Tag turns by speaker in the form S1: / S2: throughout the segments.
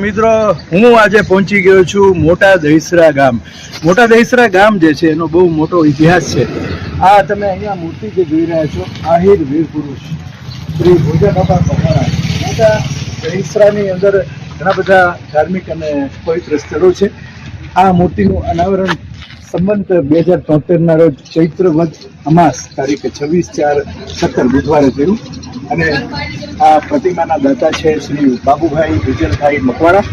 S1: મિત્રો, હું આજે પહોંચી ગયો છું મોટા દહીસરા ગામ. મોટા દહીસરા ગામ જે છે એનો બહુ મોટો ઇતિહાસ છે. આ તમે અહીંયા મૂર્તિ જે જોઈ રહ્યા છો, આહિર વીર પુરુષ શ્રી ભોજાબાપા મકવાણા. મોટા દહીસરાની અંદર ઘણા બધા ધાર્મિક અને પવિત્ર સ્થળો છે. આ મૂર્તિનું અનાવરણ સંવંત 2073ના રોજ ચૈત્ર વદ અમાસ તારીખે 26/4/17 બુધવારે થયું. અને આ પ્રતિમાના દાતા છે શ્રી બાબુભાઈ વિજલભાઈ મકવાણા,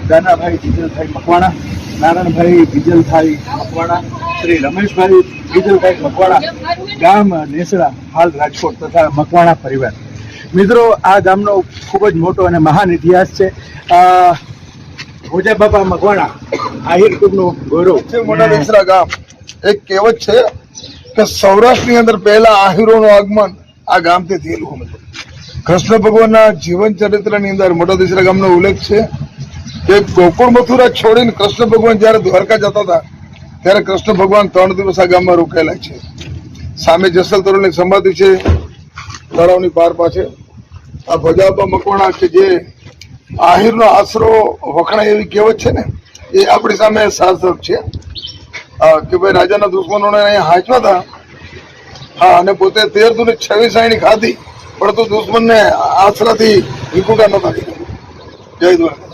S1: દાનાભાઈ વિજલભાઈ મકવાણા, નારાયણભાઈ વિજલભાઈ મકવાણા, શ્રી રમેશભાઈ વિજલભાઈ મકવાણા, ગામ નેસડા, હાલ રાજકોટ, તથા મકવાણા પરિવાર. મિત્રો, આ ગામનો ખૂબ જ મોટો અને મહાન ઇતિહાસ છે. ભોજાબાપા મકવાણા આહિર કુળનું ગૌરવ
S2: છે. મોટા દહીસરા ગામ એક કહેવત છે કે સૌરાષ્ટ્રની અંદર પહેલા આહિરોનું આગમન આ ગામથી થયેલું હતું. કૃષ્ણ ભગવાનના જીવન ચરિત્રની અંદર મોટા દહીસરા ગામનો ઉલ્લેખ છે કે ગોકુળ મથુરા છોડીને કૃષ્ણ ભગવાન જયારે દ્વારકા જતા હતા ત્યારે કૃષ્ણ ભગવાન 3 દિવસ આ ગામમાં રોકાયેલા છે. સામે જસલ તરુણની સમાધિ છે તળાવની પાર પાસે. આ ભોજાબાપા મકવાણા કે જે આહિરનો આશરો વખણાય એવી કહેવત છે ને, એ આપણી સામે સાર્થક છે કે ભાઈ રાજાના દુશ્મનોને અહીંયા હાંચવા હતા. હા, અને પોતે 13 દુને 26 આણી ખાધી, પણ તો દુશ્મનને આશરાથી વિકુટા નતા. જય દ્વારકા.